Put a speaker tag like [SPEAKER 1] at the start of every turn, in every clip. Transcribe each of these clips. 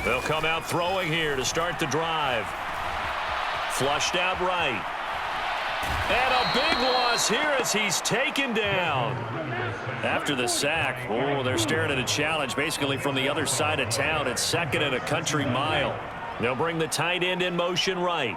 [SPEAKER 1] They'll come out throwing here to start the drive. Flushed out right. And a big loss here as he's taken down. After the sack, they're staring at a challenge basically from the other side of town. It's second and a country mile. They'll bring the tight end in motion right.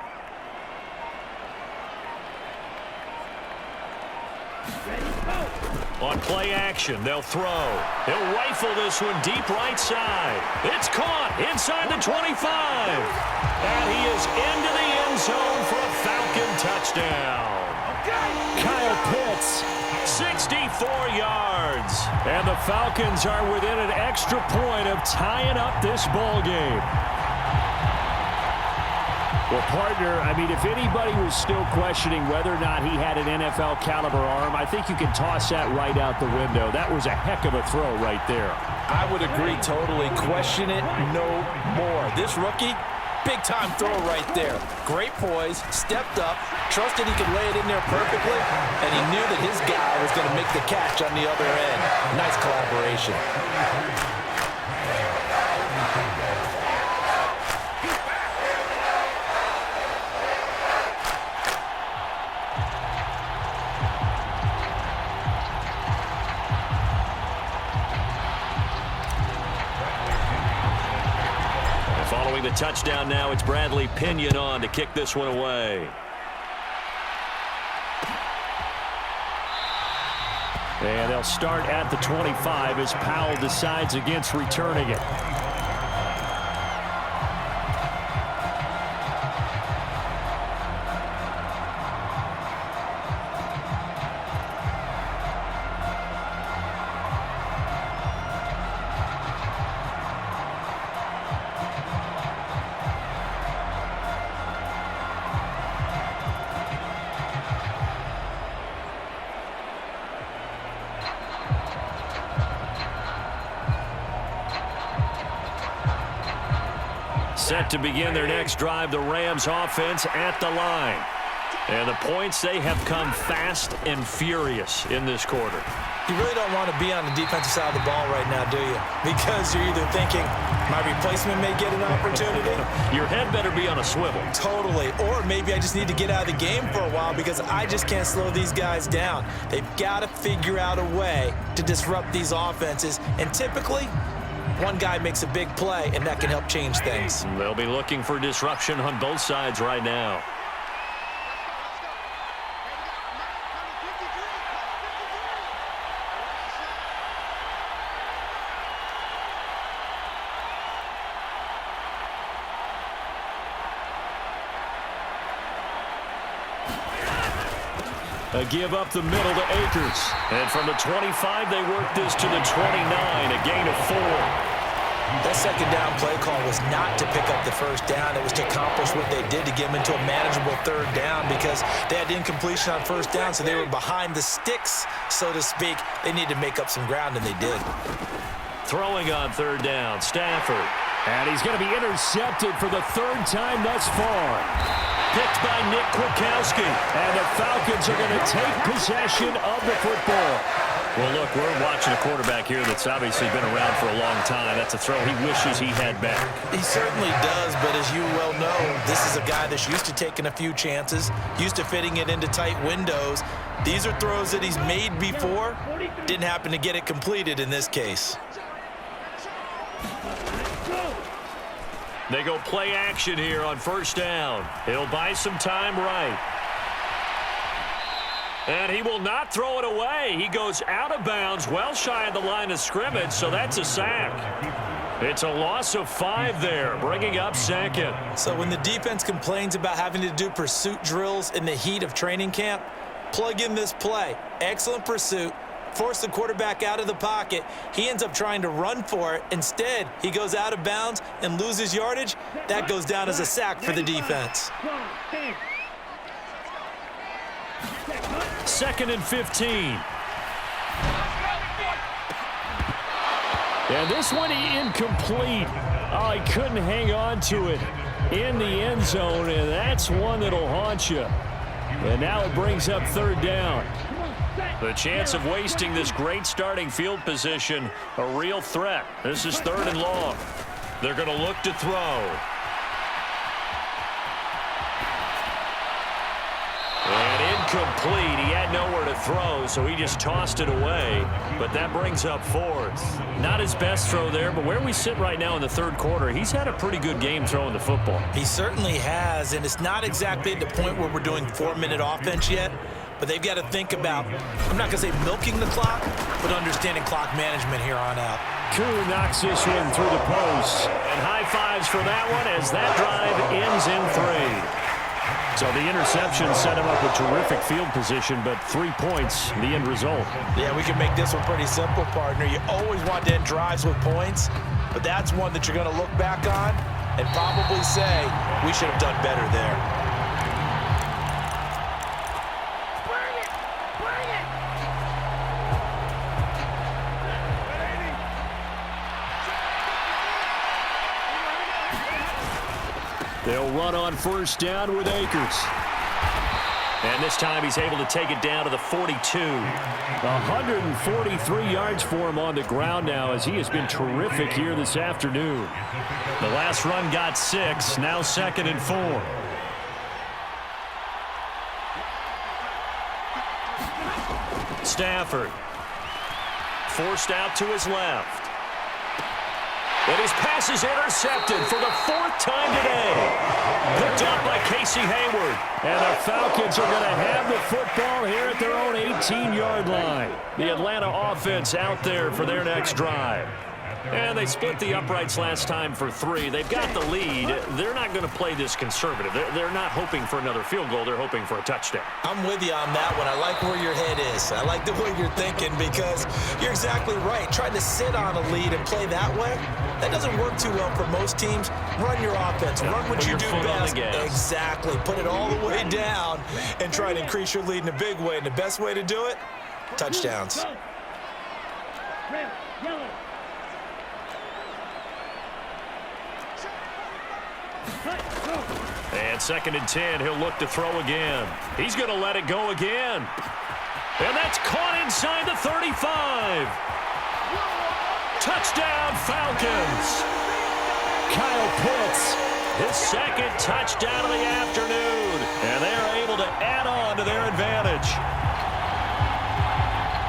[SPEAKER 1] On play action, they'll throw. He'll rifle this one deep right side. It's caught inside the 25. And he is into the end zone for a Falcon touchdown. Kyle Pitts, 64 yards. And the Falcons are within an extra point of tying up this ball game.
[SPEAKER 2] Well, partner, I mean, if anybody was still questioning whether or not he had an NFL caliber arm, I think you can toss that right out the window. That was a heck of a throw right there.
[SPEAKER 3] I would agree totally. Question it no more. This rookie, big-time throw right there. Great poise, stepped up, trusted he could lay it in there perfectly, and he knew that his guy was going to make the catch on the other end. Nice collaboration.
[SPEAKER 1] Following the touchdown now, it's Bradley Pinion on to kick this one away.
[SPEAKER 2] And they'll start at the 25 as Powell decides against returning it.
[SPEAKER 1] Set to begin their next drive, the Rams offense at the line. And the points, they have come fast and furious in this quarter.
[SPEAKER 3] You really don't want to be on the defensive side of the ball right now, do you? Because you're either thinking, my replacement may get an opportunity.
[SPEAKER 1] Your head better be on a swivel.
[SPEAKER 3] Totally. Or maybe I just need to get out of the game for a while because I just can't slow these guys down. They've got to figure out a way to disrupt these offenses. And typically, one guy makes a big play, and that can help change things.
[SPEAKER 1] They'll be looking for disruption on both sides right now. A give up the middle to Akers. And from the 25, they work this to the 29, a gain of 4.
[SPEAKER 3] That second down play call was not to pick up the first down. It was to accomplish what they did to get them into a manageable third down because they had incompletion on first down, so they were behind the sticks, so to speak. They needed to make up some ground, and they did.
[SPEAKER 1] Throwing on third down, Stafford.
[SPEAKER 2] And he's going to be intercepted for the third time thus far.
[SPEAKER 1] Picked by Nick Kwiatkowski.
[SPEAKER 2] And the Falcons are going to take possession of the football.
[SPEAKER 1] Well, look, we're watching a quarterback here that's obviously been around for a long time. That's a throw he wishes he had back.
[SPEAKER 3] He certainly does, but as you well know, this is a guy that's used to taking a few chances, used to fitting it into tight windows. These are throws that he's made before. Didn't happen to get it completed in this case.
[SPEAKER 1] They go play action here on first down. He'll buy some time right. And he will not throw it away. He goes out of bounds, well shy of the line of scrimmage, so that's a sack. It's a loss of 5 there, bringing up second.
[SPEAKER 3] So when the defense complains about having to do pursuit drills in the heat of training camp, plug in this play. Excellent pursuit. Force the quarterback out of the pocket. He ends up trying to run for it. Instead, he goes out of bounds and loses yardage. That goes down as a sack for the defense.
[SPEAKER 1] 2nd and 15.
[SPEAKER 2] And this one incomplete. Oh, he couldn't hang on to it in the end zone, and that's one that'll haunt you. And now it brings up third down.
[SPEAKER 1] The chance of wasting this great starting field position, a real threat. This is 3rd and long. They're going to look to throw. And incomplete. He had nowhere to throw, so he just tossed it away. But that brings up 4th. Not his best throw there, but where we sit right now in the 3rd quarter, he's had a pretty good game throwing the football.
[SPEAKER 3] He certainly has, and it's not exactly at the point where we're doing 4-minute offense yet. But they've got to think about, I'm not going to say milking the clock, but understanding clock management here on out.
[SPEAKER 2] Koo knocks this one through the post.
[SPEAKER 1] And high fives for that one as that drive ends in 3.
[SPEAKER 2] So the interception set him up with terrific field position, but 3 points, the end result.
[SPEAKER 3] Yeah, we can make this one pretty simple, partner. You always want to end drives with points, but that's one that you're going to look back on and probably say, we should have done better there.
[SPEAKER 2] They'll run on 1st down with Akers.
[SPEAKER 1] And this time he's able to take it down to the 42.
[SPEAKER 2] 143 yards for him on the ground now as he has been terrific here this afternoon.
[SPEAKER 1] The last run got 6, now 2nd and 4. Stafford. Forced out to his left. And his pass is intercepted for the 4th time today. Picked up by Casey Hayward.
[SPEAKER 2] And the Falcons are going to have the football here at their own 18-yard line.
[SPEAKER 1] The Atlanta offense out there for their next drive. And they split the uprights last time for 3. They've got the lead. They're not going to play this conservative. They're not hoping for another field goal. They're hoping for a touchdown.
[SPEAKER 3] I'm with you on that one. I like where your head is. I like the way you're thinking because you're exactly right. Trying to sit on a lead and play that way, that doesn't work too well for most teams. Run your offense. Run what you do best. Exactly. Put it all the way down and try to increase your lead in a big way. And the best way to do it, touchdowns.
[SPEAKER 1] And 2nd and 10, he'll look to throw again. He's going to let it go again. And that's caught inside the 35. Touchdown, Falcons.
[SPEAKER 2] Kyle Pitts.
[SPEAKER 1] His 2nd touchdown of the afternoon. And they're able to add on to their advantage.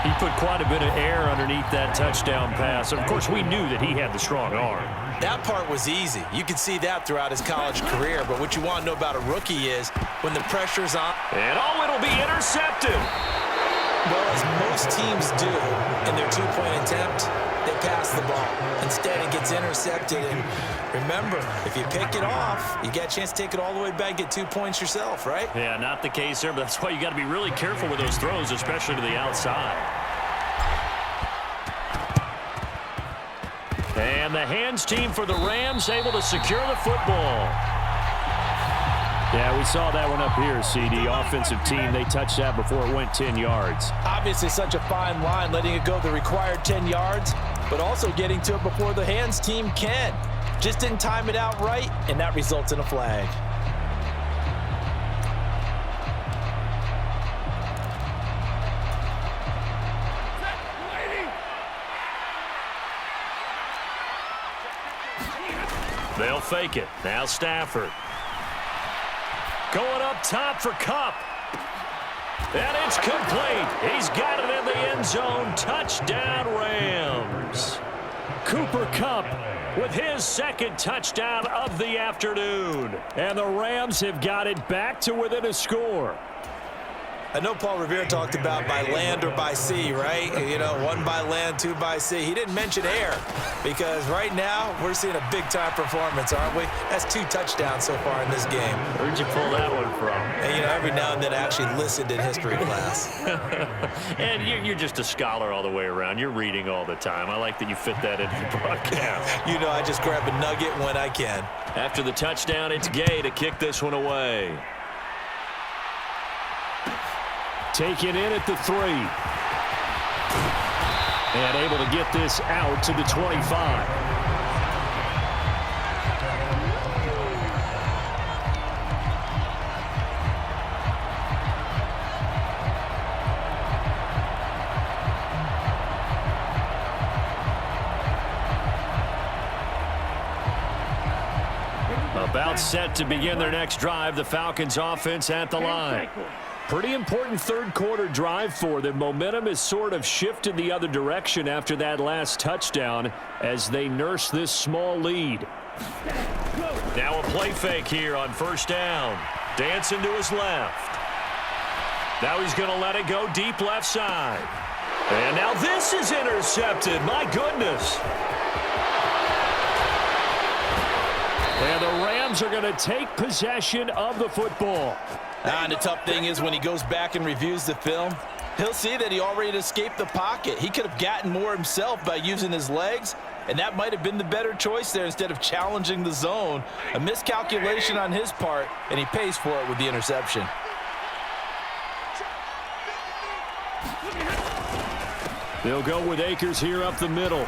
[SPEAKER 2] He put quite a bit of air underneath that touchdown pass. Of course, we knew that he had the strong arm.
[SPEAKER 3] That part was easy. You could see that throughout his college career. But what you want to know about a rookie is when the pressure's on.
[SPEAKER 1] And it'll be intercepted.
[SPEAKER 3] Well, as most teams do in their 2-point attempt, they pass the ball. Instead, it gets intercepted. And remember, if you pick it off, you get a chance to take it all the way back, get 2 points yourself, right?
[SPEAKER 1] Yeah, not the case there, but that's why you got to be really careful with those throws, especially to the outside. And the hands team for the Rams able to secure the football.
[SPEAKER 2] Yeah, we saw that one up here, CD. Offensive team, they touched that before it went 10 yards.
[SPEAKER 3] Obviously such a fine line, letting it go the required 10 yards, but also getting to it before the hands team can. Just didn't time it out right, and that results in a flag.
[SPEAKER 1] They'll fake it. Now Stafford. Going up top for Kupp. And it's complete. He's got it in the end zone. Touchdown, Rams.
[SPEAKER 2] Cooper Kupp
[SPEAKER 1] with his 2nd touchdown of the afternoon.
[SPEAKER 2] And the Rams have got it back to within a score.
[SPEAKER 3] I know Paul Revere talked about by land or by sea, right? You know, 1 by land, 2 by sea. He didn't mention air because right now we're seeing a big-time performance, aren't we? That's 2 touchdowns so far in this game.
[SPEAKER 1] Where'd you pull that one from?
[SPEAKER 3] And, you know, every now and then I actually listened in history class.
[SPEAKER 1] And you're just a scholar all the way around. You're reading all the time. I like that you fit that into the broadcast.
[SPEAKER 3] You know, I just grab a nugget when I can.
[SPEAKER 1] After the touchdown, it's Gay to kick this one away.
[SPEAKER 2] Taken in at the 3. And able to get this out to the 25. About set to begin their next drive. The Falcons offense at the line. Pretty important third quarter drive for them. Momentum has sort of shifted the other direction after that last touchdown as they nurse this small lead.
[SPEAKER 1] Now a play fake here on first down. Dancing to his left. Now he's going to let it go deep left side. And now this is intercepted. My goodness.
[SPEAKER 2] And the Rams are going to take possession of the football.
[SPEAKER 3] And the tough thing is when he goes back and reviews the film, he'll see that he already escaped the pocket. He could have gotten more himself by using his legs, and that might have been the better choice there instead of challenging the zone. A miscalculation on his part, and he pays for it with the interception.
[SPEAKER 2] They'll go with Akers here up the middle.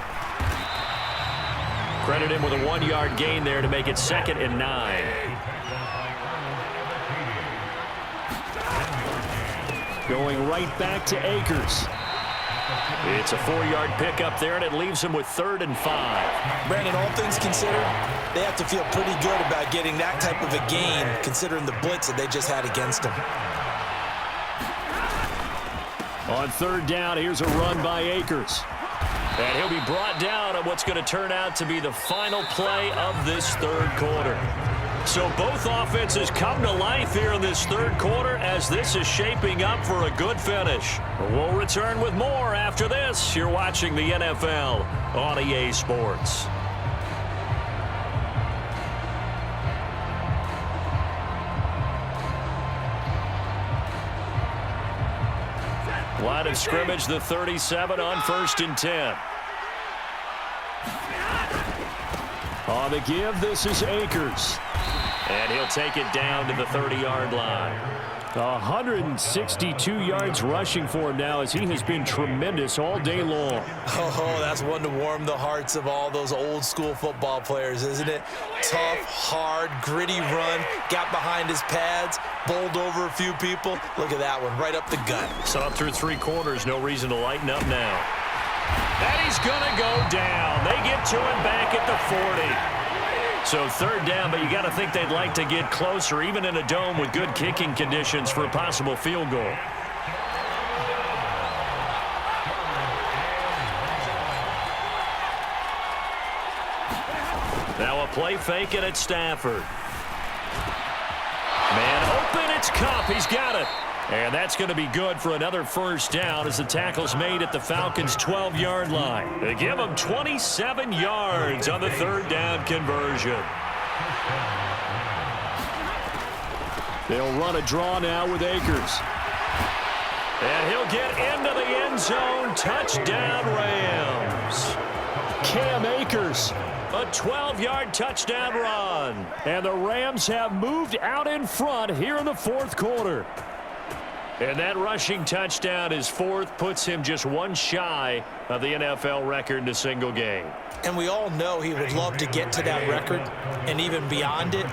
[SPEAKER 1] Credit him with a 1-yard gain there to make it 2nd and 9.
[SPEAKER 2] Going right back to Akers.
[SPEAKER 1] It's a 4-yard pickup there, and it leaves him with 3rd and 5.
[SPEAKER 3] Brandon, all things considered, they have to feel pretty good about getting that type of a gain, considering the blitz that they just had against them.
[SPEAKER 2] On 3rd down, here's a run by Akers.
[SPEAKER 1] And he'll be brought down on what's going to turn out to be the final play of this third quarter. So both offenses come to life here in this third quarter as this is shaping up for a good finish. We'll return with more after this. You're watching the NFL on EA Sports. Line of scrimmage, the 37 on 1st and 10.
[SPEAKER 2] On the give, this is Akers.
[SPEAKER 1] And he'll take it down to the 30-yard line.
[SPEAKER 2] 162 yards rushing for him now as he has been tremendous all day long.
[SPEAKER 3] Oh, that's one to warm the hearts of all those old-school football players, isn't it? Tough, hard, gritty run, got behind his pads, bowled over a few people. Look at that one, right up the gut.
[SPEAKER 1] Saw through 3 quarters, no reason to lighten up now. And he's going to go down. They get to him back at the 40. So 3rd down, but you got to think they'd like to get closer, even in a dome with good kicking conditions for a possible field goal. Now a play fake it at Stafford. Man open, it's Cup. He's got it. And that's going to be good for another 1st down as the tackle's made at the Falcons' 12-yard line. They give him 27 yards on the 3rd down conversion.
[SPEAKER 2] They'll run a draw now with Akers.
[SPEAKER 1] And he'll get into the end zone. Touchdown, Rams.
[SPEAKER 2] Cam Akers.
[SPEAKER 1] A 12-yard touchdown run.
[SPEAKER 2] And the Rams have moved out in front here in the 4th quarter.
[SPEAKER 1] And that rushing touchdown, his 4th, puts him just one shy of the NFL record in a single game.
[SPEAKER 3] And we all know he would love to get to that record and even beyond it,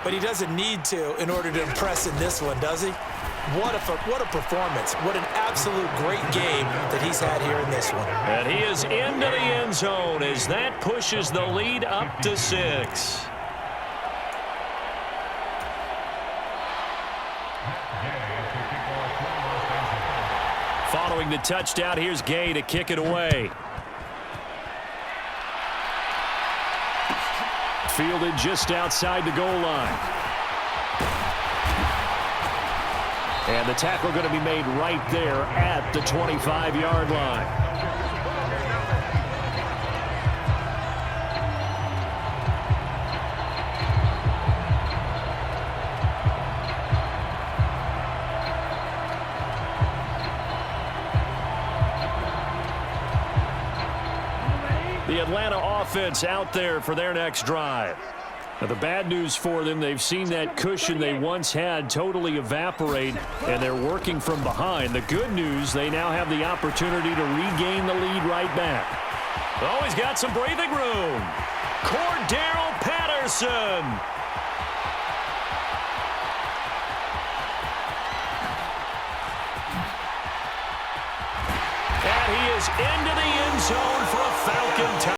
[SPEAKER 3] but he doesn't need to in order to impress in this one, does he? What a performance. What an absolute great game that he's had here in this one.
[SPEAKER 1] And he is into the end zone as that pushes the lead up to 6. Following the touchdown, here's Gay to kick it away.
[SPEAKER 2] Fielded just outside the goal line. And the tackle going to be made right there at the 25-yard line. The Atlanta offense out there for their next drive. Now, the bad news for them, they've seen that cushion they once had totally evaporate, and they're working from behind. The good news, they now have the opportunity to regain the lead right back.
[SPEAKER 1] Oh, he's got some breathing room. Cordero Patterson. And he is into the end zone for a Falcon